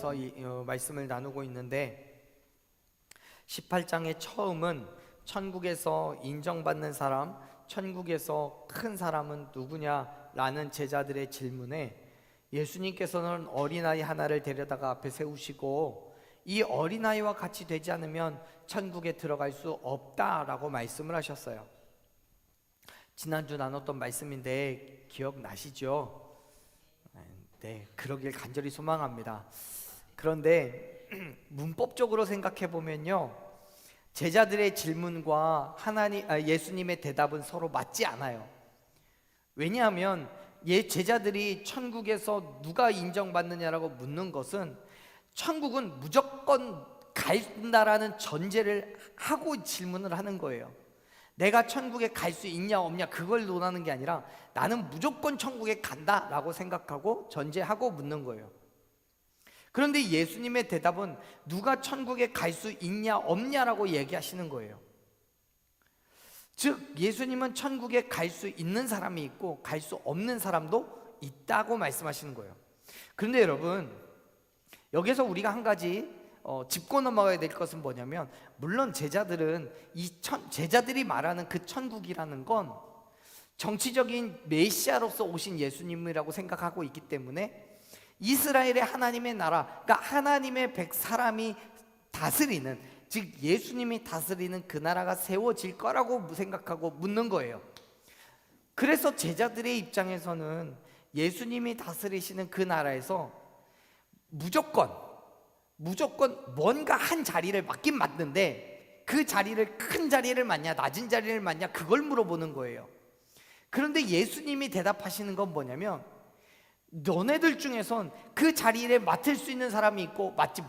대해서 말씀을 나누고 있는데 18장의 처음은 천국에서 인정받는 사람, 천국에서 큰 사람은 누구냐라는 제자들의 질문에 예수님께서는 어린아이 하나를 데려다가 앞에 세우시고 이 어린아이와 같이 되지 않으면 천국에 들어갈 수 없다라고 말씀을 하셨어요. 지난주 나눴던 말씀인데 기억나시죠? 네, 그러길 간절히 소망합니다. 그런데 문법적으로 생각해 보면요, 제자들의 질문과 예수님의 대답은 서로 맞지 않아요. 왜냐하면 제자들이 천국에서 누가 인정받느냐라고 묻는 것은 천국은 무조건 간다라는 전제를 하고 질문을 하는 거예요. 내가 천국에 갈 수 있냐 없냐 그걸 논하는 게 아니라 나는 무조건 천국에 간다라고 생각하고 전제하고 묻는 거예요. 그런데 예수님의 대답은 누가 천국에 갈 수 있냐 없냐라고 얘기하시는 거예요. 즉 예수님은 천국에 갈 수 있는 사람이 있고 갈 수 없는 사람도 있다고 말씀하시는 거예요. 그런데 여러분, 여기서 우리가 한 가지 짚고 넘어가야 될 것은 뭐냐면, 물론 제자들은 제자들이 말하는 그 천국이라는 건 정치적인 메시아로서 오신 예수님이라고 생각하고 있기 때문에 이스라엘의 하나님의 나라, 그러니까 하나님의 사람이 다스리는, 즉 예수님이 다스리는 그 나라가 세워질 거라고 생각하고 묻는 거예요. 그래서 제자들의 입장에서는 예수님이 다스리시는 그 나라에서 무조건 뭔가 한 자리를 맡긴 맞는데 그 자리를 큰 자리를 맡냐 낮은 자리를 맡냐 그걸 물어보는 거예요. 그런데 예수님이 대답하시는 건 뭐냐면, 너네들 중에선 그 자리를 맡을 수 있는 사람이 있고 맡지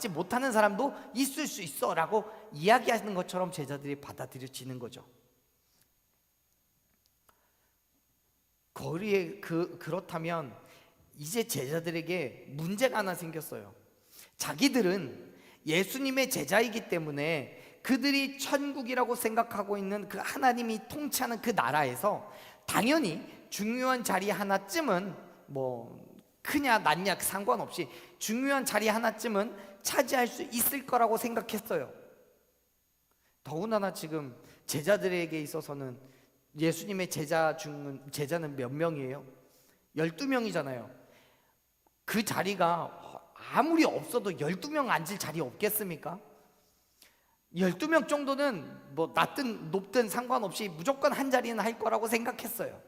못하는 사람도 있을 수 있어 라고 이야기하는 것처럼 제자들이 받아들여지는 거죠. 그렇다면 이제 제자들에게 문제가 하나 생겼어요. 자기들은 예수님의 제자이기 때문에 그들이 천국이라고 생각하고 있는 그 하나님이 통치하는 그 나라에서 당연히 중요한 자리 하나쯤은, 뭐 크냐 낮냐 상관없이 중요한 자리 하나쯤은 차지할 수 있을 거라고 생각했어요. 더군다나 지금 제자들에게 있어서는 예수님의 제자는 몇 명이에요? 12명이잖아요 그 자리가 아무리 없어도 12명 앉을 자리 없겠습니까? 12명 정도는 뭐 낮든 높든 상관없이 무조건 한 자리는 할 거라고 생각했어요.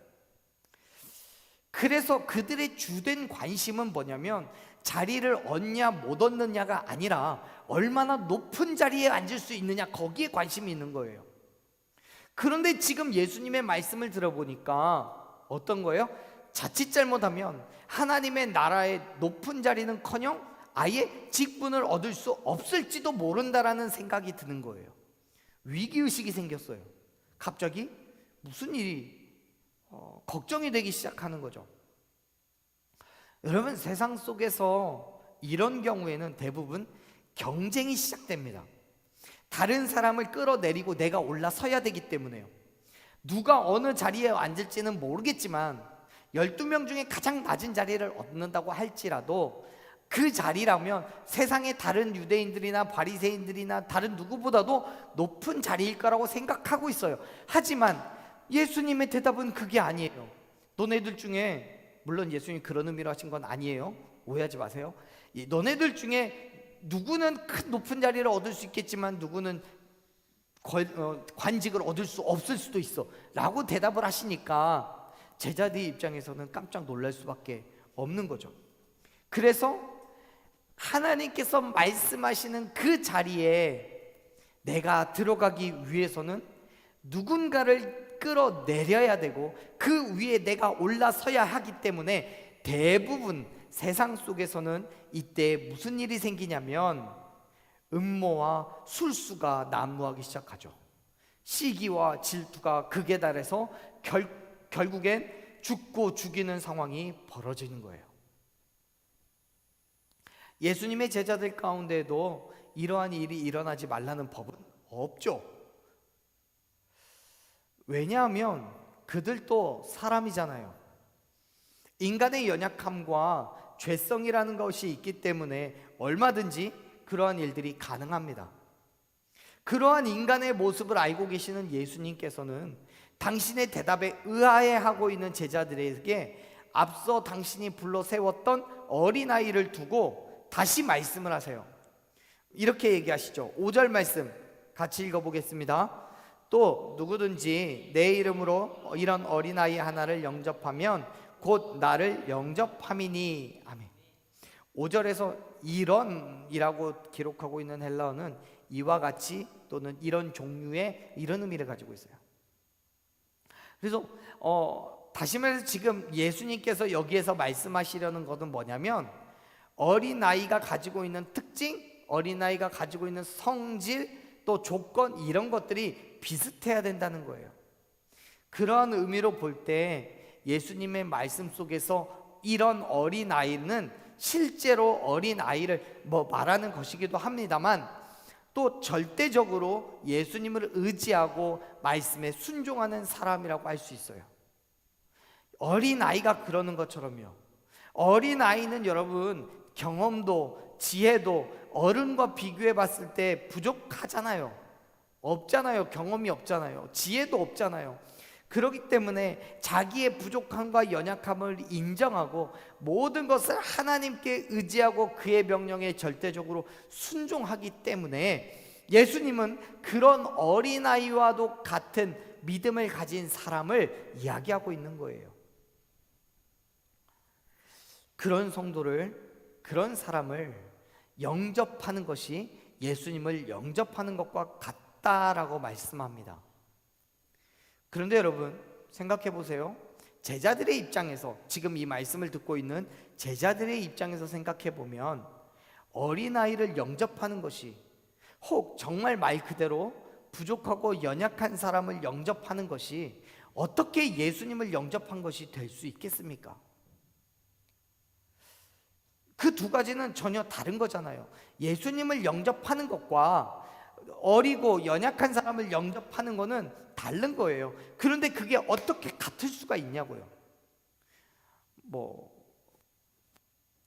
그래서 그들의 주된 관심은 뭐냐면 자리를 얻냐 못 얻느냐가 아니라 얼마나 높은 자리에 앉을 수 있느냐, 거기에 관심이 있는 거예요. 그런데 지금 예수님의 말씀을 들어보니까 어떤 거예요? 자칫 잘못하면 하나님의 나라의 높은 자리는커녕 아예 직분을 얻을 수 없을지도 모른다라는 생각이 드는 거예요. 위기의식이 생겼어요. 갑자기 무슨 일이 걱정이 되기 시작하는 거죠. 여러분, 세상 속에서 이런 경우에는 대부분 경쟁이 시작됩니다. 다른 사람을 끌어내리고 내가 올라서야 되기 때문에요. 누가 어느 자리에 앉을지는 모르겠지만 12명 중에 가장 낮은 자리를 얻는다고 할지라도 그 자리라면 세상의 다른 유대인들이나 바리새인들이나 다른 누구보다도 높은 자리일 거라고 생각하고 있어요. 하지만 예수님의 대답은 그게 아니에요. 너네들 중에, 물론 예수님이 그런 의미로 하신 건 아니에요. 오해하지 마세요. 너네들 중에 누구는 큰 높은 자리를 얻을 수 있겠지만 누구는 관직을 얻을 수 없을 수도 있어 라고 대답을 하시니까 제자들 입장에서는 깜짝 놀랄 수밖에 없는 거죠. 그래서 하나님께서 말씀하시는 그 자리에 내가 들어가기 위해서는 누군가를 끌어내려야 되고 그 위에 내가 올라서야 하기 때문에 대부분 세상 속에서는 이때 무슨 일이 생기냐면 음모와 술수가 난무하기 시작하죠. 시기와 질투가 극에 달해서 결국엔 죽고 죽이는 상황이 벌어지는 거예요. 예수님의 제자들 가운데도 이러한 일이 일어나지 말라는 법은 없죠. 왜냐하면 그들도 사람이잖아요. 인간의 연약함과 죄성이라는 것이 있기 때문에 얼마든지 그러한 일들이 가능합니다. 그러한 인간의 모습을 알고 계시는 예수님께서는 당신의 대답에 의아해하고 있는 제자들에게 앞서 당신이 불러 세웠던 어린아이를 두고 다시 말씀을 하세요. 이렇게 얘기하시죠. 5절 말씀 같이 읽어보겠습니다. 또 누구든지 내 이름으로 이런 어린아이 하나를 영접하면 곧 나를 영접함이니. 아멘. 5절에서 이런이라고 기록하고 있는 헬라어는 이와 같이 또는 이런 종류의 이런 의미를 가지고 있어요. 그래서 다시 말해서 지금 예수님께서 여기에서 말씀하시려는 것은 뭐냐면 어린아이가 가지고 있는 특징, 어린아이가 가지고 있는 성질, 또 조건, 이런 것들이 비슷해야 된다는 거예요. 그런 의미로 볼 때 예수님의 말씀 속에서 이런 어린아이는 실제로 어린아이를 말하는 것이기도 합니다만 또 절대적으로 예수님을 의지하고 말씀에 순종하는 사람이라고 할 수 있어요. 어린아이가 그러는 것처럼요. 어린아이는 여러분 경험도 지혜도 어른과 비교해 봤을 때 부족하잖아요. 없잖아요. 경험이 없잖아요. 지혜도 없잖아요. 그렇기 때문에 자기의 부족함과 연약함을 인정하고 모든 것을 하나님께 의지하고 그의 명령에 절대적으로 순종하기 때문에 예수님은 그런 어린아이와도 같은 믿음을 가진 사람을 이야기하고 있는 거예요. 그런 성도를, 그런 사람을 영접하는 것이 예수님을 영접하는 것과 같다라고 말씀합니다. 그런데 여러분 생각해 보세요. 제자들의 입장에서, 지금 이 말씀을 듣고 있는 제자들의 입장에서 생각해 보면 어린아이를 영접하는 것이, 혹 정말 말 그대로 부족하고 연약한 사람을 영접하는 것이 어떻게 예수님을 영접한 것이 될 수 있겠습니까? 그 두 가지는 전혀 다른 거잖아요. 예수님을 영접하는 것과 어리고 연약한 사람을 영접하는 것은 다른 거예요. 그런데 그게 어떻게 같을 수가 있냐고요.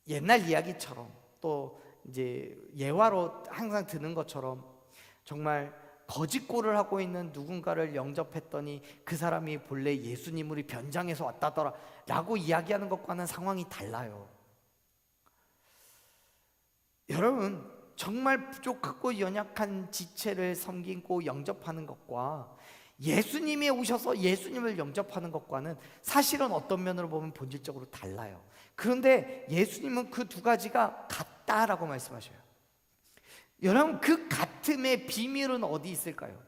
옛날 이야기처럼 또 이제 예화로 항상 드는 것처럼 정말 거짓골을 하고 있는 누군가를 영접했더니 그 사람이 본래 예수님으로 변장해서 왔다더라 라고 이야기하는 것과는 상황이 달라요. 여러분 정말 부족하고 연약한 지체를 섬기고 영접하는 것과 예수님이 오셔서 예수님을 영접하는 것과는 사실은 어떤 면으로 보면 본질적으로 달라요. 그런데 예수님은 그 두 가지가 같다라고 말씀하셔요. 여러분 그 같음의 비밀은 어디 있을까요?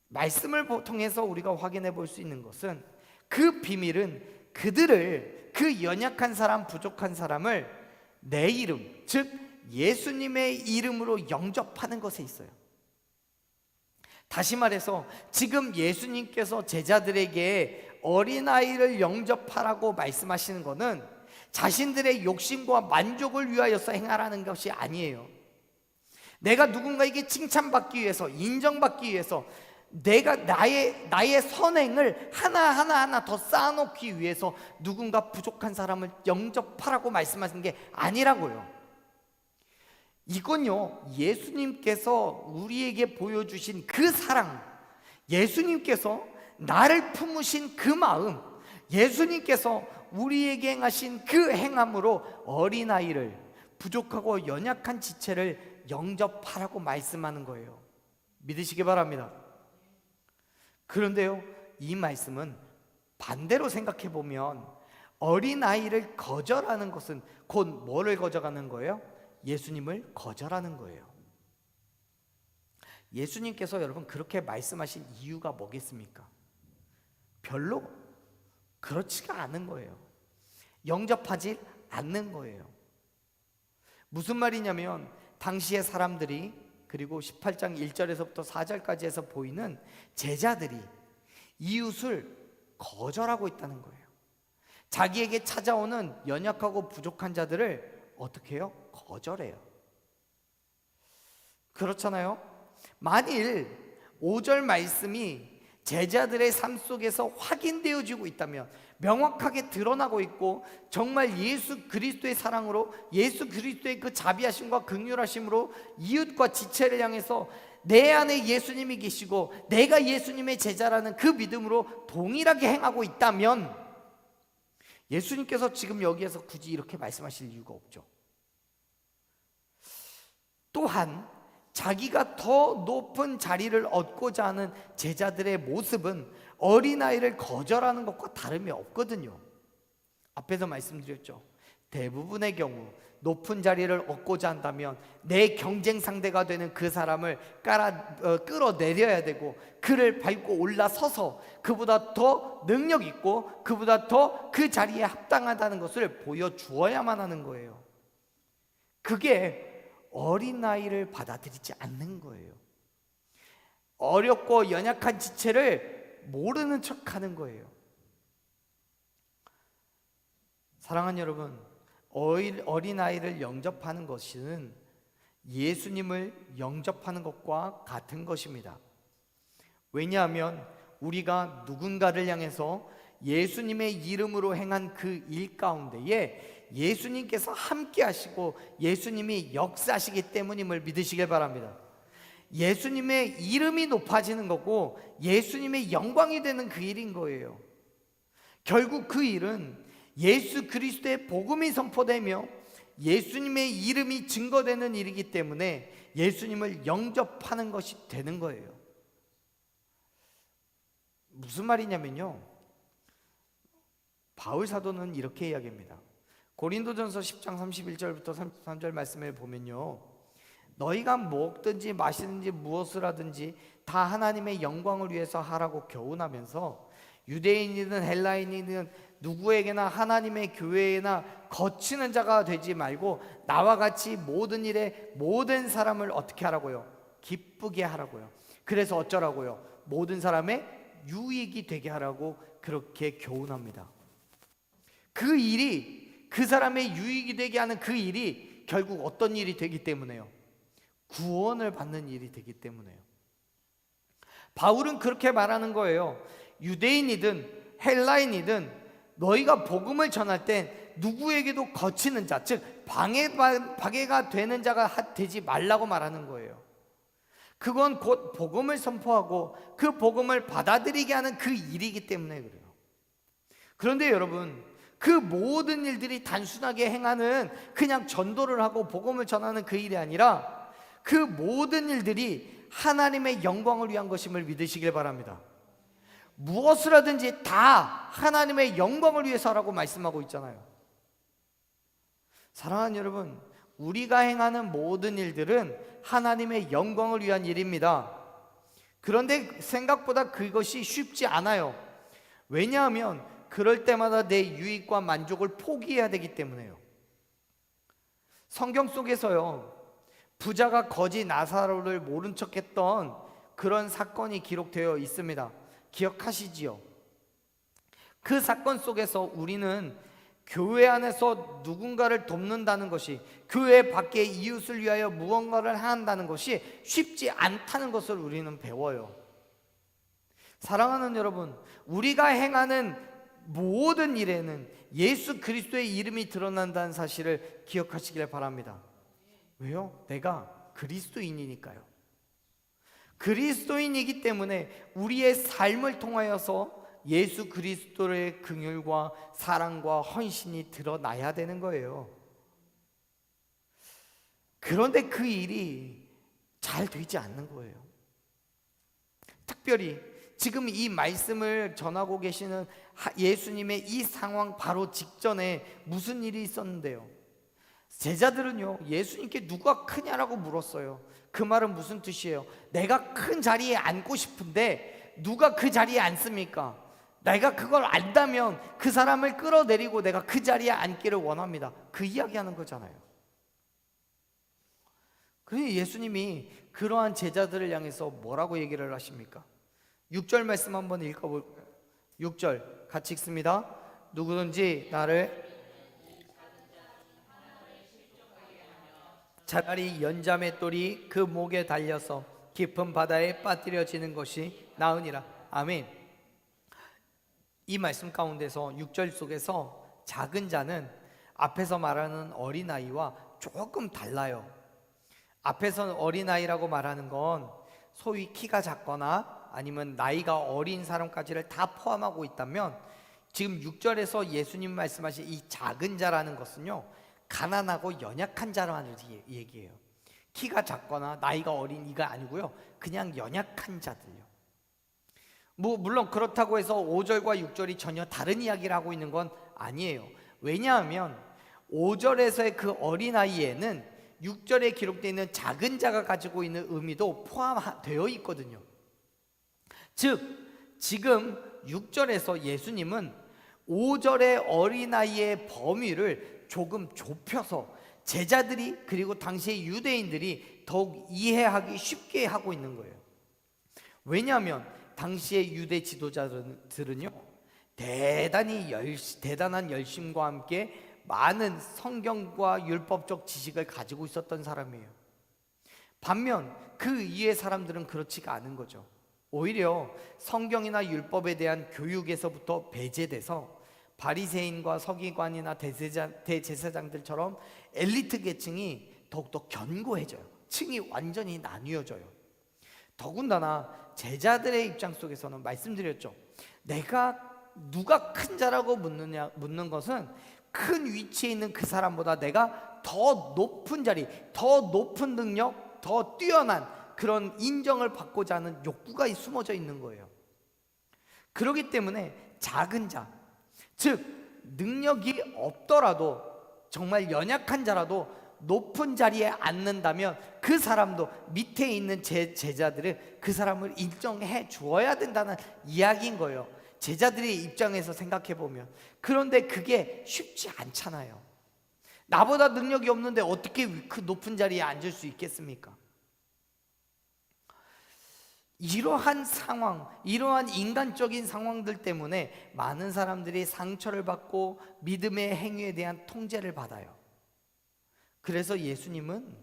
말씀을 통해서 우리가 확인해 볼 수 있는 것은 그 비밀은 그들을, 그 연약한 사람, 부족한 사람을 내 이름, 즉 예수님의 이름으로 영접하는 것에 있어요. 다시 말해서 지금 예수님께서 제자들에게 어린아이를 영접하라고 말씀하시는 것은 자신들의 욕심과 만족을 위하여서 행하라는 것이 아니에요. 내가 누군가에게 칭찬받기 위해서, 인정받기 위해서, 내가 나의 선행을 하나하나 더 쌓아놓기 위해서 누군가 부족한 사람을 영접하라고 말씀하시는 게 아니라고요. 이건요, 예수님께서 우리에게 보여주신 그 사랑, 예수님께서 나를 품으신 그 마음, 예수님께서 우리에게 행하신 그 행함으로 어린아이를, 부족하고 연약한 지체를 영접하라고 말씀하는 거예요. 믿으시기 바랍니다. 그런데요, 이 말씀은 반대로 생각해 보면 어린아이를 거절하는 것은 곧 뭐를 거절하는 거예요? 예수님을 거절하는 거예요. 예수님께서 여러분 그렇게 말씀하신 이유가 뭐겠습니까? 별로 그렇지가 않은 거예요. 영접하지 않는 거예요. 무슨 말이냐면 당시의 사람들이, 그리고 18장 1절에서부터 4절까지 해서 보이는 제자들이 이웃을 거절하고 있다는 거예요. 자기에게 찾아오는 연약하고 부족한 자들을 어떻게 해요? 거절해요. 그렇잖아요. 만일 5절 말씀이 제자들의 삶 속에서 확인되어지고 있다면, 명확하게 드러나고 있고, 정말 예수 그리스도의 사랑으로, 예수 그리스도의 그 자비하심과 긍휼하심으로 이웃과 지체를 향해서 내 안에 예수님이 계시고 내가 예수님의 제자라는 그 믿음으로 동일하게 행하고 있다면 예수님께서 지금 여기에서 굳이 이렇게 말씀하실 이유가 없죠. 또한 자기가 더 높은 자리를 얻고자 하는 제자들의 모습은 어린아이를 거절하는 것과 다름이 없거든요. 앞에서 말씀드렸죠. 대부분의 경우 높은 자리를 얻고자 한다면 내 경쟁 상대가 되는 그 사람을 끌어내려야 되고, 그를 밟고 올라서서 그보다 더 능력 있고 그보다 더 그 자리에 합당하다는 것을 보여주어야만 하는 거예요. 그게 어린아이를 받아들이지 않는 거예요. 어렵고 연약한 지체를 모르는 척하는 거예요. 사랑하는 여러분, 어린아이를 영접하는 것은 예수님을 영접하는 것과 같은 것입니다. 왜냐하면 우리가 누군가를 향해서 예수님의 이름으로 행한 그 일 가운데에 예수님께서 함께 하시고 예수님이 역사하시기 때문임을 믿으시길 바랍니다. 예수님의 이름이 높아지는 거고 예수님의 영광이 되는 그 일인 거예요. 결국 그 일은 예수 그리스도의 복음이 선포되며 예수님의 이름이 증거되는 일이기 때문에 예수님을 영접하는 것이 되는 거예요. 무슨 말이냐면요, 바울 사도는 이렇게 이야기합니다. 고린도전서 10장 31절부터 33절 말씀을 보면요, 너희가 먹든지 마시든지 무엇을 하든지 다 하나님의 영광을 위해서 하라고 교훈하면서 유대인이든 헬라인이든 누구에게나 하나님의 교회에나 거치는 자가 되지 말고 나와 같이 모든 일에 모든 사람을 어떻게 하라고요? 기쁘게 하라고요. 그래서 어쩌라고요? 모든 사람의 유익이 되게 하라고 그렇게 교훈합니다. 그 일이, 그 사람의 유익이 되게 하는 그 일이 결국 어떤 일이 되기 때문에요? 구원을 받는 일이 되기 때문에요. 바울은 그렇게 말하는 거예요. 유대인이든 헬라인이든 너희가 복음을 전할 때 누구에게도 거치는 자, 즉 방해가 되는 자가 되지 말라고 말하는 거예요. 그건 곧 복음을 선포하고 그 복음을 받아들이게 하는 그 일이기 때문에 그래요. 그런데 여러분, 그 모든 일들이 단순하게 행하는, 그냥 전도를 하고 복음을 전하는 그 일이 아니라 그 모든 일들이 하나님의 영광을 위한 것임을 믿으시길 바랍니다. 무엇을 하든지 다 하나님의 영광을 위해서 하라고 말씀하고 있잖아요. 사랑하는 여러분, 우리가 행하는 모든 일들은 하나님의 영광을 위한 일입니다. 그런데 생각보다 그것이 쉽지 않아요. 왜냐하면 그럴 때마다 내 유익과 만족을 포기해야 되기 때문에요. 성경 속에서요, 부자가 거지 나사로를 모른 척했던 그런 사건이 기록되어 있습니다. 기억하시지요? 그 사건 속에서 우리는 교회 안에서 누군가를 돕는다는 것이, 교회 밖에 이웃을 위하여 무언가를 한다는 것이 쉽지 않다는 것을 우리는 배워요. 사랑하는 여러분, 우리가 행하는 모든 일에는 예수 그리스도의 이름이 드러난다는 사실을 기억하시길 바랍니다. 왜요? 내가 그리스도인이니까요. 그리스도인이기 때문에 우리의 삶을 통하여서 예수 그리스도의 긍휼과 사랑과 헌신이 드러나야 되는 거예요. 그런데 그 일이 잘 되지 않는 거예요. 특별히 지금 이 말씀을 전하고 계시는 예수님의 이 상황 바로 직전에 무슨 일이 있었는데요? 제자들은요, 예수님께 누가 크냐라고 물었어요. 그 말은 무슨 뜻이에요? 내가 큰 자리에 앉고 싶은데 누가 그 자리에 앉습니까? 내가 그걸 안다면 그 사람을 끌어내리고 내가 그 자리에 앉기를 원합니다. 그 이야기하는 거잖아요. 그래서 예수님이 그러한 제자들을 향해서 뭐라고 얘기를 하십니까? 6절 말씀 한번 읽어볼까요? 6절 같이 읽습니다. 누구든지 나를 차라리 연자의 똘이 그 목에 달려서 깊은 바다에 빠뜨려지는 것이 나으니라. 아멘. 이 말씀 가운데서 6절 속에서 작은 자는 앞에서 말하는 어린아이와 조금 달라요. 앞에서 어린아이라고 말하는 건 소위 키가 작거나 아니면 나이가 어린 사람까지를 다 포함하고 있다면, 지금 6절에서 예수님 말씀하신 이 작은 자라는 것은요, 가난하고 연약한 자라는 얘기예요. 키가 작거나 나이가 어린 이가 아니고요, 그냥 연약한 자들요. 물론 그렇다고 해서 5절과 6절이 전혀 다른 이야기를 하고 있는 건 아니에요. 왜냐하면 5절에서의 그 어린아이에는 6절에 기록되어 있는 작은 자가 가지고 있는 의미도 포함되어 있거든요. 즉 지금 6절에서 예수님은 5절의 어린아이의 범위를 조금 좁혀서 제자들이, 그리고 당시의 유대인들이 더욱 이해하기 쉽게 하고 있는 거예요. 왜냐하면 당시의 유대 지도자들은요, 대단한 열심과 함께 많은 성경과 율법적 지식을 가지고 있었던 사람이에요. 반면 그 이후의 사람들은 그렇지가 않은 거죠. 오히려 성경이나 율법에 대한 교육에서부터 배제돼서 바리새인과 서기관이나 대제사장들처럼 엘리트 계층이 더욱더 견고해져요. 층이 완전히 나뉘어져요. 더군다나 제자들의 입장 속에서는 말씀드렸죠. 누가 큰 자라고 묻는 것은 큰 위치에 있는 그 사람보다 내가 더 높은 자리, 더 높은 능력, 더 뛰어난 그런 인정을 받고자 하는 욕구가 숨어져 있는 거예요. 그렇기 때문에 작은 자, 즉 능력이 없더라도 정말 연약한 자라도 높은 자리에 앉는다면 그 사람도 밑에 있는 제자들은 그 사람을 인정해 주어야 된다는 이야기인 거예요. 제자들의 입장에서 생각해 보면. 그런데 그게 쉽지 않잖아요. 나보다 능력이 없는데 어떻게 그 높은 자리에 앉을 수 있겠습니까? 이러한 상황, 이러한 인간적인 상황들 때문에 많은 사람들이 상처를 받고 믿음의 행위에 대한 통제를 받아요. 그래서 예수님은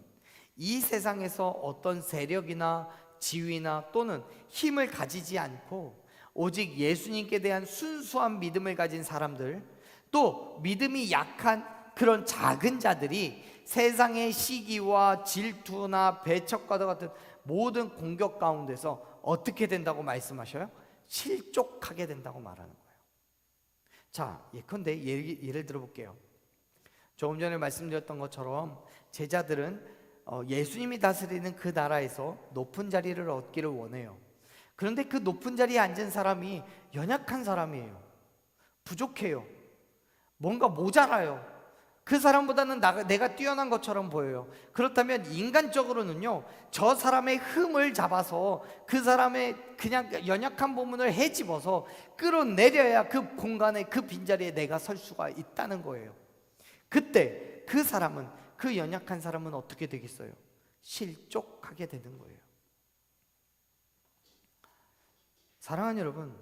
이 세상에서 어떤 세력이나 지위나 또는 힘을 가지지 않고 오직 예수님께 대한 순수한 믿음을 가진 사람들, 또 믿음이 약한 그런 작은 자들이 세상의 시기와 질투나 배척과도 같은 모든 공격 가운데서 어떻게 된다고 말씀하셔요? 실족하게 된다고 말하는 거예요. 자, 예컨대 예를 들어볼게요. 조금 전에 말씀드렸던 것처럼 제자들은 예수님이 다스리는 그 나라에서 높은 자리를 얻기를 원해요. 그런데 그 높은 자리에 앉은 사람이 연약한 사람이에요. 부족해요. 뭔가 모자라요. 그 사람보다는 내가 뛰어난 것처럼 보여요. 그렇다면 인간적으로는요, 저 사람의 흠을 잡아서 그 사람의 그냥 연약한 부분을 헤집어서 끌어내려야 그 공간에, 그 빈자리에 내가 설 수가 있다는 거예요. 그때 그 연약한 사람은 어떻게 되겠어요? 실족하게 되는 거예요. 사랑하는 여러분,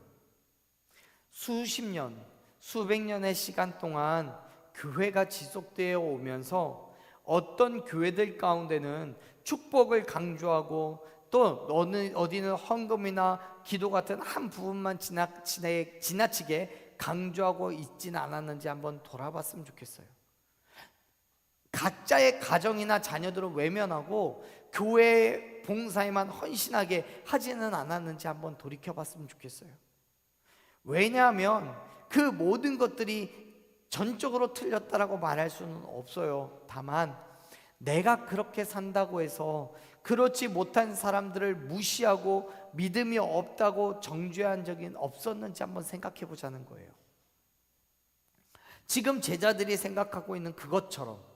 수십 년, 수백 년의 시간 동안 교회가 지속되어 오면서 어떤 교회들 가운데는 축복을 강조하고 또 어디는 헌금이나 기도 같은 한 부분만 지나치게 강조하고 있지는 않았는지 한번 돌아봤으면 좋겠어요. 각자의 가정이나 자녀들을 외면하고 교회 봉사에만 헌신하게 하지는 않았는지 한번 돌이켜봤으면 좋겠어요. 왜냐하면 그 모든 것들이 전적으로 틀렸다라고 말할 수는 없어요. 다만 내가 그렇게 산다고 해서 그렇지 못한 사람들을 무시하고 믿음이 없다고 정죄한 적이 없었는지 한번 생각해 보자는 거예요. 지금 제자들이 생각하고 있는 그것처럼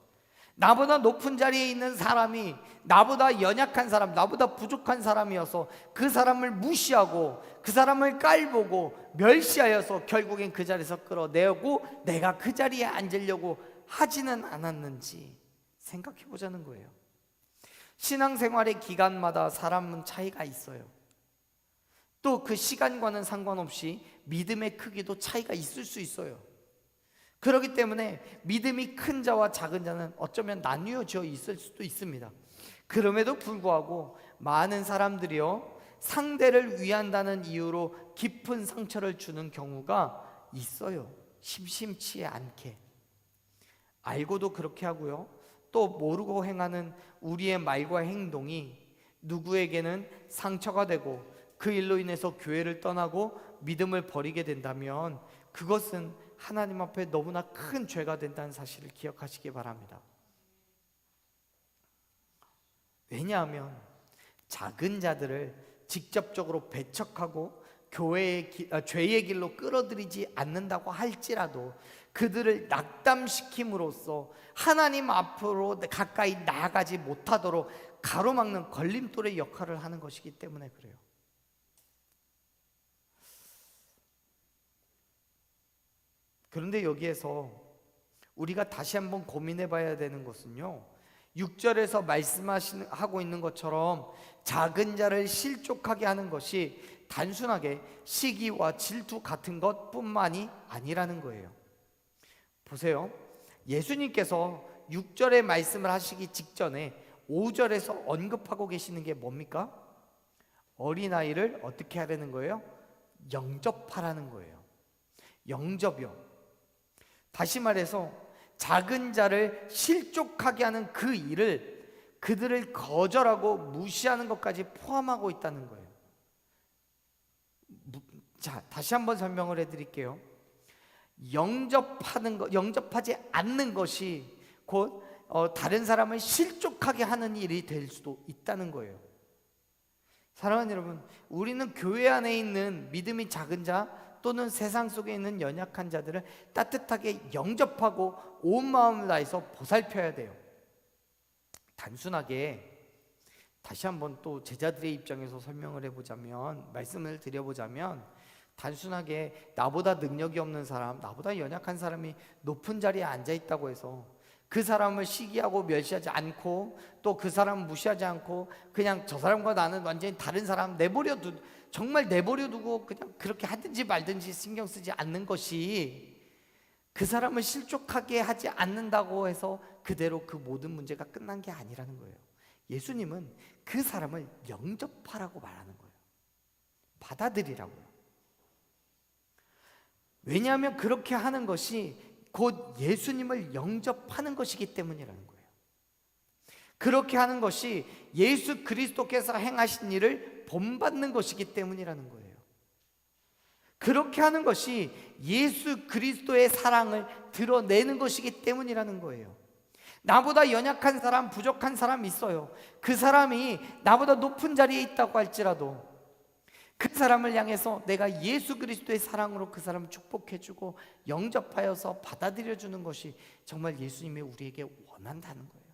나보다 높은 자리에 있는 사람이 나보다 연약한 사람, 나보다 부족한 사람이어서 그 사람을 무시하고 그 사람을 깔보고 멸시하여서 결국엔 그 자리에서 끌어내고 내가 그 자리에 앉으려고 하지는 않았는지 생각해 보자는 거예요. 신앙생활의 기간마다 사람은 차이가 있어요. 또 그 시간과는 상관없이 믿음의 크기도 차이가 있을 수 있어요. 그렇기 때문에 믿음이 큰 자와 작은 자는 어쩌면 나뉘어져 있을 수도 있습니다. 그럼에도 불구하고 많은 사람들이요, 상대를 위한다는 이유로 깊은 상처를 주는 경우가 있어요. 심심치 않게. 알고도 그렇게 하고요. 또 모르고 행하는 우리의 말과 행동이 누구에게는 상처가 되고 그 일로 인해서 교회를 떠나고 믿음을 버리게 된다면 그것은 하나님 앞에 너무나 큰 죄가 된다는 사실을 기억하시기 바랍니다. 왜냐하면 작은 자들을 직접적으로 배척하고 죄의 길로 끌어들이지 않는다고 할지라도 그들을 낙담시킴으로써 하나님 앞으로 가까이 나아가지 못하도록 가로막는 걸림돌의 역할을 하는 것이기 때문에 그래요. 그런데 여기에서 우리가 다시 한번 고민해 봐야 되는 것은요, 6절에서 말씀하고 있는 것처럼 작은 자를 실족하게 하는 것이 단순하게 시기와 질투 같은 것뿐만이 아니라는 거예요. 보세요. 예수님께서 6절의 말씀을 하시기 직전에 5절에서 언급하고 계시는 게 뭡니까? 어린아이를 어떻게 하라는 거예요? 영접하라는 거예요. 영접이요. 다시 말해서 작은 자를 실족하게 하는 그 일을 그들을 거절하고 무시하는 것까지 포함하고 있다는 거예요. 자, 다시 한번 설명을 해드릴게요. 영접하지 않는 것이 곧 다른 사람을 실족하게 하는 일이 될 수도 있다는 거예요. 사랑하는 여러분, 우리는 교회 안에 있는 믿음이 작은 자 또는 세상 속에 있는 연약한 자들을 따뜻하게 영접하고 온 마음을 다해서 보살펴야 돼요. 단순하게 다시 한번 또 제자들의 입장에서 설명을 해보자면, 말씀을 드려보자면, 단순하게 나보다 능력이 없는 사람, 나보다 연약한 사람이 높은 자리에 앉아 있다고 해서 그 사람을 시기하고 멸시하지 않고 또 그 사람 무시하지 않고 그냥 저 사람과 나는 완전히 다른 사람 정말 내버려두고 그냥 그렇게 하든지 말든지 신경 쓰지 않는 것이 그 사람을 실족하게 하지 않는다고 해서 그대로 그 모든 문제가 끝난 게 아니라는 거예요. 예수님은 그 사람을 영접하라고 말하는 거예요. 받아들이라고요. 왜냐하면 그렇게 하는 것이 곧 예수님을 영접하는 것이기 때문이라는 거예요. 그렇게 하는 것이 예수 그리스도께서 행하신 일을 본받는 것이기 때문이라는 거예요. 그렇게 하는 것이 예수 그리스도의 사랑을 드러내는 것이기 때문이라는 거예요. 나보다 연약한 사람, 부족한 사람이 있어요. 그 사람이 나보다 높은 자리에 있다고 할지라도 그 사람을 향해서 내가 예수 그리스도의 사랑으로 그 사람을 축복해주고 영접하여서 받아들여주는 것이 정말 예수님이 우리에게 원한다는 거예요.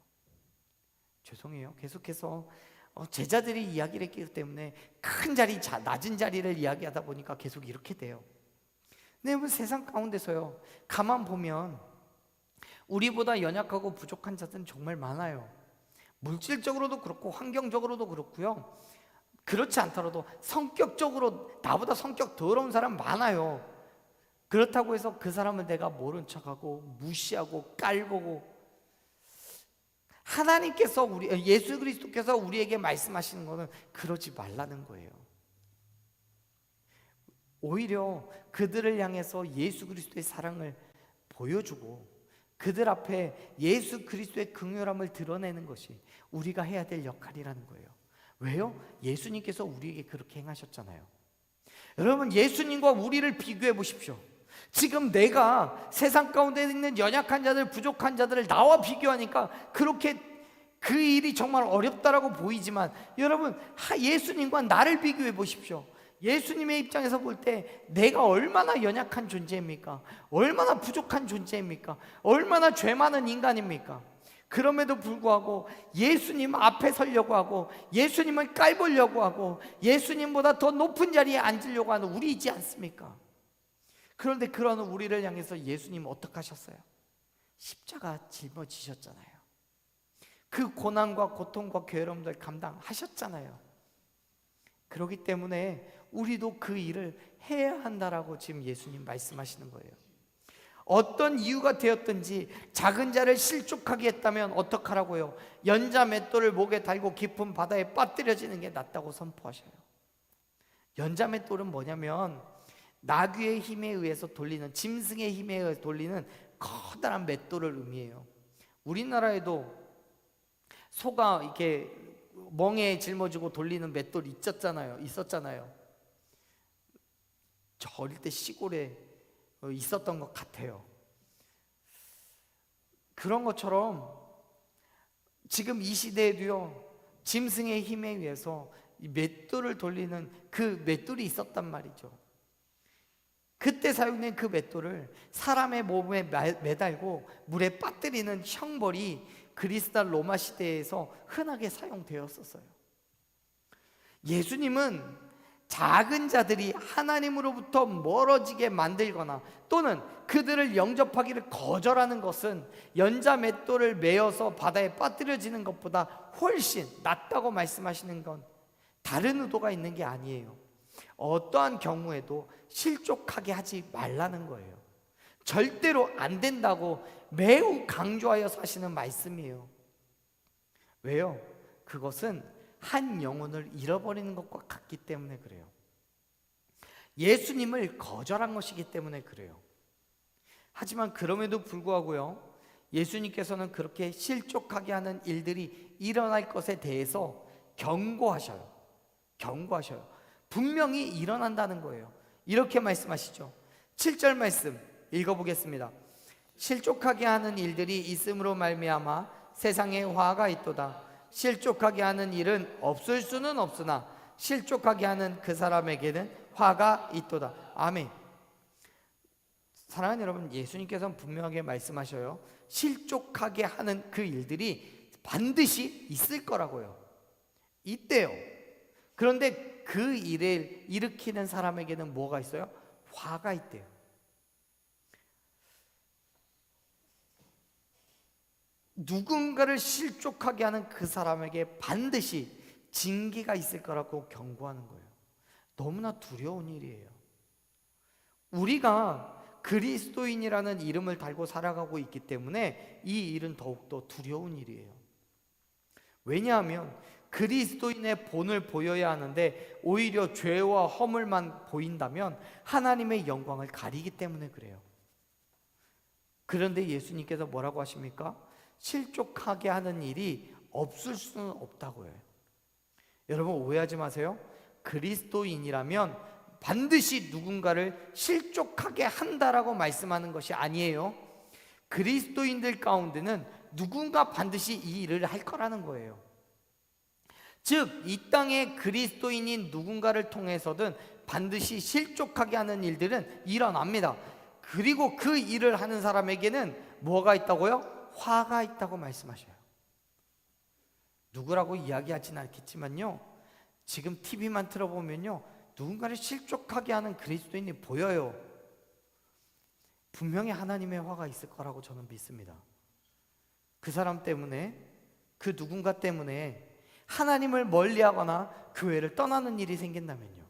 죄송해요. 계속해서 제자들이 이야기를 했기 때문에 큰 자리, 낮은 자리를 이야기하다 보니까 계속 이렇게 돼요. 근데 여러분, 세상 가운데서요, 가만 보면 우리보다 연약하고 부족한 자들은 정말 많아요. 물질적으로도 그렇고 환경적으로도 그렇고요. 그렇지 않더라도 성격적으로 나보다 성격 더러운 사람 많아요. 그렇다고 해서 그 사람을 내가 모른 척하고 무시하고 깔보고, 하나님께서 예수 그리스도께서 우리에게 말씀하시는 것은 그러지 말라는 거예요. 오히려 그들을 향해서 예수 그리스도의 사랑을 보여주고 그들 앞에 예수 그리스도의 긍휼함을 드러내는 것이 우리가 해야 될 역할이라는 거예요. 왜요? 예수님께서 우리에게 그렇게 행하셨잖아요. 여러분, 예수님과 우리를 비교해 보십시오. 지금 내가 세상 가운데 있는 연약한 자들, 부족한 자들을 나와 비교하니까 그렇게 그 일이 정말 어렵다라고 보이지만, 여러분, 예수님과 나를 비교해 보십시오. 예수님의 입장에서 볼 때 내가 얼마나 연약한 존재입니까? 얼마나 부족한 존재입니까? 얼마나 죄 많은 인간입니까? 그럼에도 불구하고 예수님 앞에 서려고 하고 예수님을 깔보려고 하고 예수님보다 더 높은 자리에 앉으려고 하는 우리이지 않습니까? 그런데 그런 우리를 향해서 예수님 어떻게 하셨어요? 십자가 짊어지셨잖아요. 그 고난과 고통과 괴로움들 감당하셨잖아요. 그렇기 때문에 우리도 그 일을 해야 한다라고 지금 예수님 말씀하시는 거예요. 어떤 이유가 되었든지 작은 자를 실족하게 했다면 어떡하라고요? 연자 맷돌을 목에 달고 깊은 바다에 빠뜨려지는 게 낫다고 선포하셔요. 연자 맷돌은 뭐냐면 나귀의 힘에 의해서 돌리는, 짐승의 힘에 의해서 돌리는 커다란 맷돌을 의미해요. 우리나라에도 소가 이렇게 멍에 짊어지고 돌리는 맷돌 있었잖아요. 저 어릴 때 시골에 있었던 것 같아요. 그런 것처럼 지금 이 시대에도요, 짐승의 힘에 의해서 이 맷돌을 돌리는 그 맷돌이 있었단 말이죠. 그때 사용된 그 맷돌을 사람의 몸에 매달고 물에 빠뜨리는 형벌이 그리스도 로마 시대에서 흔하게 사용되었었어요. 예수님은 작은 자들이 하나님으로부터 멀어지게 만들거나 또는 그들을 영접하기를 거절하는 것은 연자 맷돌을 메어서 바다에 빠뜨려지는 것보다 훨씬 낫다고 말씀하시는 건 다른 의도가 있는 게 아니에요. 어떠한 경우에도 실족하게 하지 말라는 거예요. 절대로 안 된다고 매우 강조하여서 하시는 말씀이에요. 왜요? 그것은 한 영혼을 잃어버리는 것과 같기 때문에 그래요. 예수님을 거절한 것이기 때문에 그래요. 하지만 그럼에도 불구하고요, 예수님께서는 그렇게 실족하게 하는 일들이 일어날 것에 대해서 경고하셔요. 분명히 일어난다는 거예요. 이렇게 말씀하시죠. 7절 말씀 읽어보겠습니다. 실족하게 하는 일들이 있음으로 말미암아 세상에 화가 있도다. 실족하게 하는 일은 없을 수는 없으나 실족하게 하는 그 사람에게는 화가 있도다. 아멘. 사랑하는 여러분, 예수님께서는 분명하게 말씀하셔요. 실족하게 하는 그 일들이 반드시 있을 거라고요. 있대요. 그런데 그 일을 일으키는 사람에게는 뭐가 있어요? 화가 있대요. 누군가를 실족하게 하는 그 사람에게 반드시 징계가 있을 거라고 경고하는 거예요. 너무나 두려운 일이에요. 우리가 그리스도인이라는 이름을 달고 살아가고 있기 때문에 이 일은 더욱더 두려운 일이에요. 왜냐하면 그리스도인의 본을 보여야 하는데 오히려 죄와 허물만 보인다면 하나님의 영광을 가리기 때문에 그래요. 그런데 예수님께서 뭐라고 하십니까? 실족하게 하는 일이 없을 수는 없다고 해요. 여러분 오해하지 마세요. 그리스도인이라면 반드시 누군가를 실족하게 한다라고 말씀하는 것이 아니에요. 그리스도인들 가운데는 누군가 반드시 이 일을 할 거라는 거예요. 즉, 이 땅에 그리스도인인 누군가를 통해서든 반드시 실족하게 하는 일들은 일어납니다. 그리고 그 일을 하는 사람에게는 뭐가 있다고요? 화가 있다고 말씀하셔요. 누구라고 이야기하지는 않겠지만요, 지금 TV만 틀어보면요, 누군가를 실족하게 하는 그리스도인이 보여요. 분명히 하나님의 화가 있을 거라고 저는 믿습니다. 그 사람 때문에, 그 누군가 때문에 하나님을 멀리하거나 교회를 떠나는 일이 생긴다면요,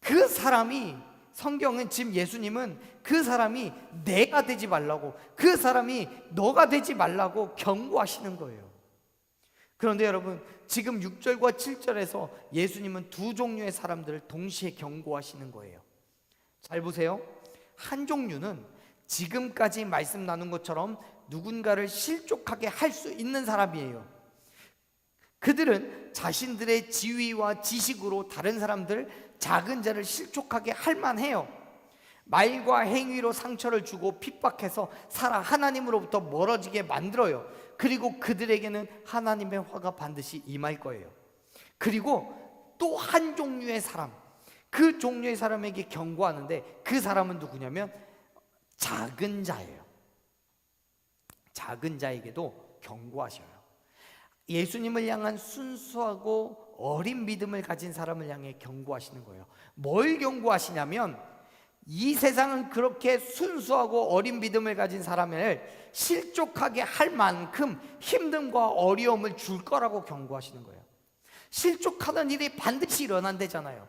그 사람이, 성경은 지금 예수님은 그 사람이 내가 되지 말라고, 그 사람이 너가 되지 말라고 경고하시는 거예요. 그런데 여러분, 지금 6절과 7절에서 예수님은 두 종류의 사람들을 동시에 경고하시는 거예요. 잘 보세요. 한 종류는 지금까지 말씀 나눈 것처럼 누군가를 실족하게 할 수 있는 사람이에요. 그들은 자신들의 지위와 지식으로 다른 사람들, 작은 자를 실족하게 할 만해요. 말과 행위로 상처를 주고 핍박해서 하나님으로부터 멀어지게 만들어요. 그리고 그들에게는 하나님의 화가 반드시 임할 거예요. 그리고 또 한 종류의 사람, 그 종류의 사람에게 경고하는데 그 사람은 누구냐면 작은 자예요. 작은 자에게도 경고하셔요. 예수님을 향한 순수하고 어린 믿음을 가진 사람을 향해 경고하시는 거예요. 뭘 경고하시냐면, 이 세상은 그렇게 순수하고 어린 믿음을 가진 사람을 실족하게 할 만큼 힘듦과 어려움을 줄 거라고 경고하시는 거예요. 실족하는 일이 반드시 일어난다잖아요.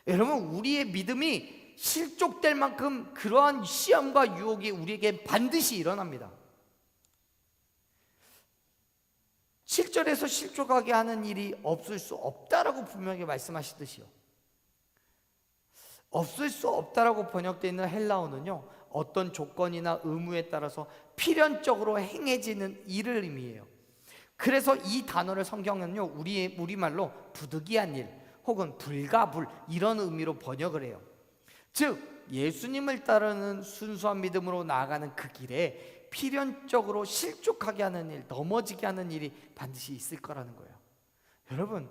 여러분, 우리의 믿음이 실족될 만큼 그러한 시험과 유혹이 우리에게 반드시 일어납니다. 7절에서 실족하게 하는 일이 없을 수 없다라고 분명히 말씀하시듯이요, 없을 수 없다라고 번역되어 있는 헬라어는요, 어떤 조건이나 의무에 따라서 필연적으로 행해지는 일을 의미해요. 그래서 이 단어를 성경은요, 우리말로 부득이한 일 혹은 불가불 이런 의미로 번역을 해요. 즉 예수님을 따르는 순수한 믿음으로 나아가는 그 길에 필연적으로 실족하게 하는 일, 넘어지게 하는 일이 반드시 있을 거라는 거예요. 여러분,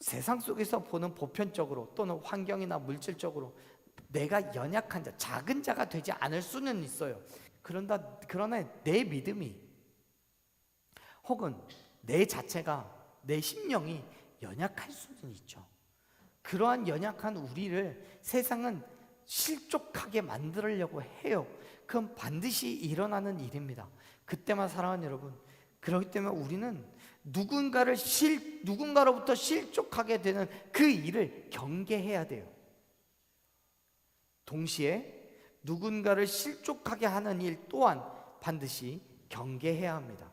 세상 속에서 보는 보편적으로 또는 환경이나 물질적으로 내가 연약한 자, 작은 자가 되지 않을 수는 있어요. 그러나 내 믿음이 혹은 내 자체가, 내 심령이 연약할 수는 있죠. 그러한 연약한 우리를 세상은 실족하게 만들려고 해요. 그건 반드시 일어나는 일입니다. 그때만 사랑하는 여러분, 그렇기 때문에 우리는 누군가로부터 실족하게 되는 그 일을 경계해야 돼요. 동시에 누군가를 실족하게 하는 일 또한 반드시 경계해야 합니다.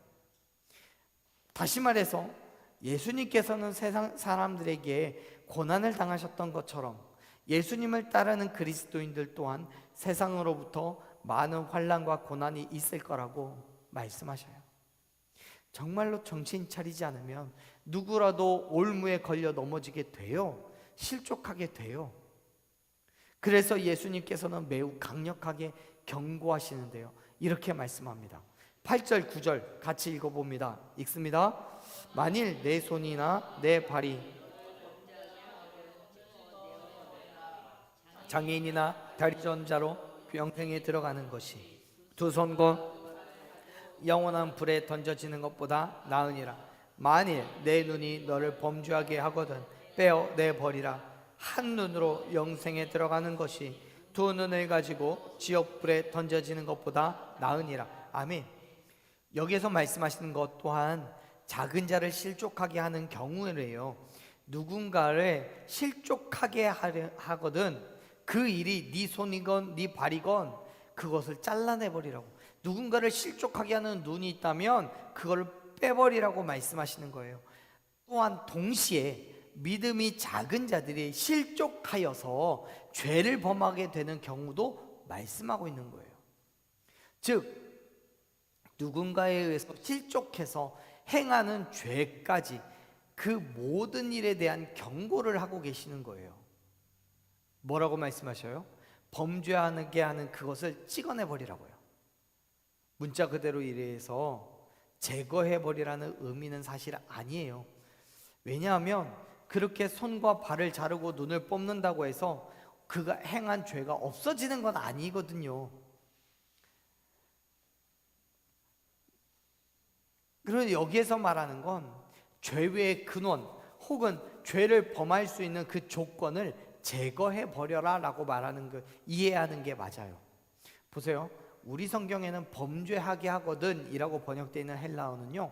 다시 말해서 예수님께서는 세상 사람들에게 고난을 당하셨던 것처럼 예수님을 따르는 그리스도인들 또한 세상으로부터 많은 환난과 고난이 있을 거라고 말씀하셔요. 정말로 정신 차리지 않으면 누구라도 올무에 걸려 넘어지게 돼요. 실족하게 돼요. 그래서 예수님께서는 매우 강력하게 경고하시는데요, 이렇게 말씀합니다. 8절 9절 같이 읽어봅니다. 읽습니다. 만일 내 손이나 내 발이 장애인이나 다리 전자로 영생에 들어가는 것이 두 손과 영원한 불에 던져지는 것보다 나으니라. 만일 내 눈이 너를 범죄하게 하거든 빼어내버리라. 한 눈으로 영생에 들어가는 것이 두 눈을 가지고 지옥불에 던져지는 것보다 나으니라. 아멘. 여기에서 말씀하시는 것 또한 작은 자를 실족하게 하는 경우에요, 누군가를 실족하게 하거든 그 일이 네 손이건 네 발이건 그것을 잘라내버리라고. 누군가를 실족하게 하는 눈이 있다면 그걸 빼버리라고 말씀하시는 거예요. 또한 동시에 믿음이 작은 자들이 실족하여서 죄를 범하게 되는 경우도 말씀하고 있는 거예요. 즉 누군가에 의해서 실족해서 행하는 죄까지 그 모든 일에 대한 경고를 하고 계시는 거예요. 뭐라고 말씀하셔요? 범죄하게 하는 그것을 찍어내버리라고요. 문자 그대로 이래서 제거해버리라는 의미는 사실 아니에요. 왜냐하면 그렇게 손과 발을 자르고 눈을 뽑는다고 해서 그가 행한 죄가 없어지는 건 아니거든요. 그런데 여기에서 말하는 건 죄의 근원 혹은 죄를 범할 수 있는 그 조건을 제거해 버려라 라고 말하는 거, 이해하는 게 맞아요. 보세요, 우리 성경에는 범죄하게 하거든 이라고 번역되어 있는 헬라어는요,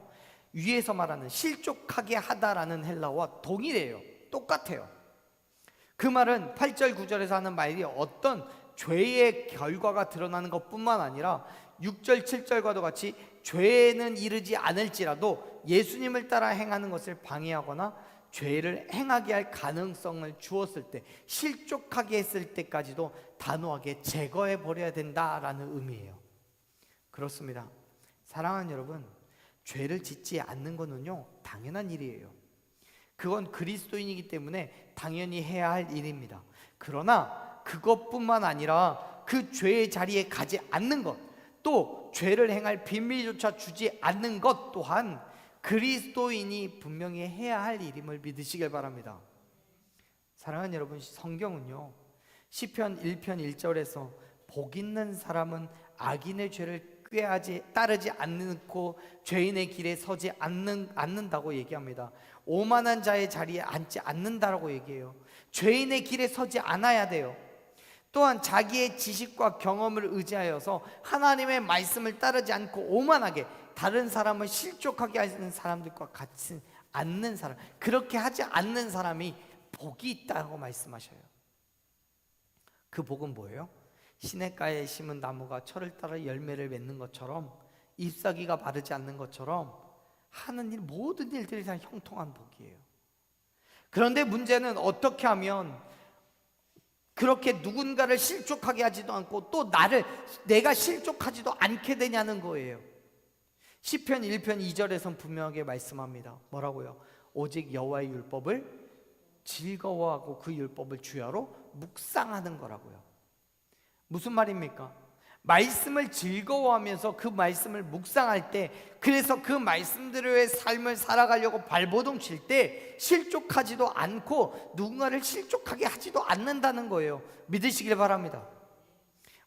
위에서 말하는 실족하게 하다라는 헬라어와 동일해요. 똑같아요. 그 말은 8절 9절에서 하는 말이 어떤 죄의 결과가 드러나는 것뿐만 아니라 6절 7절과도 같이 죄는 이르지 않을지라도 예수님을 따라 행하는 것을 방해하거나 죄를 행하게 할 가능성을 주었을 때, 실족하게 했을 때까지도 단호하게 제거해 버려야 된다라는 의미예요. 그렇습니다. 사랑하는 여러분, 죄를 짓지 않는 것은요 당연한 일이에요. 그건 그리스도인이기 때문에 당연히 해야 할 일입니다. 그러나 그것뿐만 아니라 그 죄의 자리에 가지 않는 것, 또 죄를 행할 비밀조차 주지 않는 것 또한 그리스도인이 분명히 해야 할 일임을 믿으시길 바랍니다. 사랑하는 여러분, 성경은요 시편 1편 1절에서 복 있는 사람은 악인의 죄를 따르지 않고 죄인의 길에 서지 않는다고 얘기합니다. 오만한 자의 자리에 앉지 않는다라고 얘기해요. 죄인의 길에 서지 않아야 돼요. 또한 자기의 지식과 경험을 의지하여서 하나님의 말씀을 따르지 않고 오만하게 다른 사람을 실족하게 하는 사람들과 같이 않는 사람, 그렇게 하지 않는 사람이 복이 있다고 말씀하셔요. 그 복은 뭐예요? 시냇가에 심은 나무가 철을 따라 열매를 맺는 것처럼, 잎사귀가 마르지 않는 것처럼 하는 일, 모든 일들이 다 형통한 복이에요. 그런데 문제는 어떻게 하면 그렇게 누군가를 실족하게 하지도 않고 또 내가 실족하지도 않게 되냐는 거예요. 시편 1편 2절에선 분명하게 말씀합니다. 뭐라고요? 오직 여호와의 율법을 즐거워하고 그 율법을 주야로 묵상하는 거라고요. 무슨 말입니까? 말씀을 즐거워하면서 그 말씀을 묵상할 때, 그래서 그 말씀대로의 삶을 살아가려고 발버둥 칠 때 실족하지도 않고 누군가를 실족하게 하지도 않는다는 거예요. 믿으시길 바랍니다.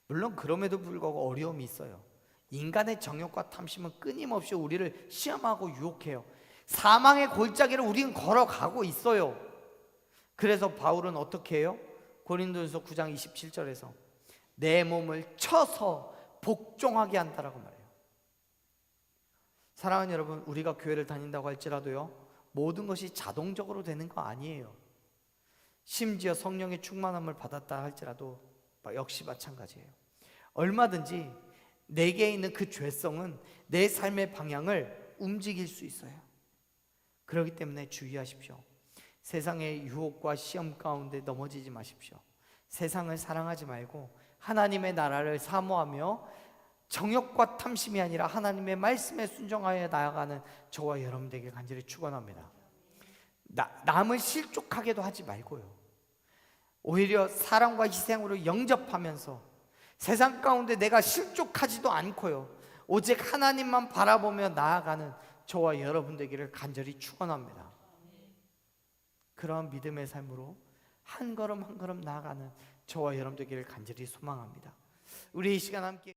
물론 그럼에도 불구하고 어려움이 있어요. 인간의 정욕과 탐심은 끊임없이 우리를 시험하고 유혹해요. 사망의 골짜기를 우리는 걸어가고 있어요. 그래서 바울은 어떻게 해요? 고린도전서 9장 27절에서 내 몸을 쳐서 복종하게 한다라고 말해요. 사랑하는 여러분, 우리가 교회를 다닌다고 할지라도요, 모든 것이 자동적으로 되는 거 아니에요. 심지어 성령의 충만함을 받았다 할지라도 역시 마찬가지예요. 얼마든지 내게 있는 그 죄성은 내 삶의 방향을 움직일 수 있어요. 그렇기 때문에 주의하십시오. 세상의 유혹과 시험 가운데 넘어지지 마십시오. 세상을 사랑하지 말고 하나님의 나라를 사모하며 정욕과 탐심이 아니라 하나님의 말씀에 순종하여 나아가는 저와 여러분들에게 간절히 축원합니다. 남을 실족하게도 하지 말고요, 오히려 사랑과 희생으로 영접하면서 세상 가운데 내가 실족하지도 않고요, 오직 하나님만 바라보며 나아가는 저와 여러분 되기를 간절히 축원합니다. 그러한 믿음의 삶으로 한 걸음 한 걸음 나아가는 저와 여러분 되기를 간절히 소망합니다. 우리 이 시간 함께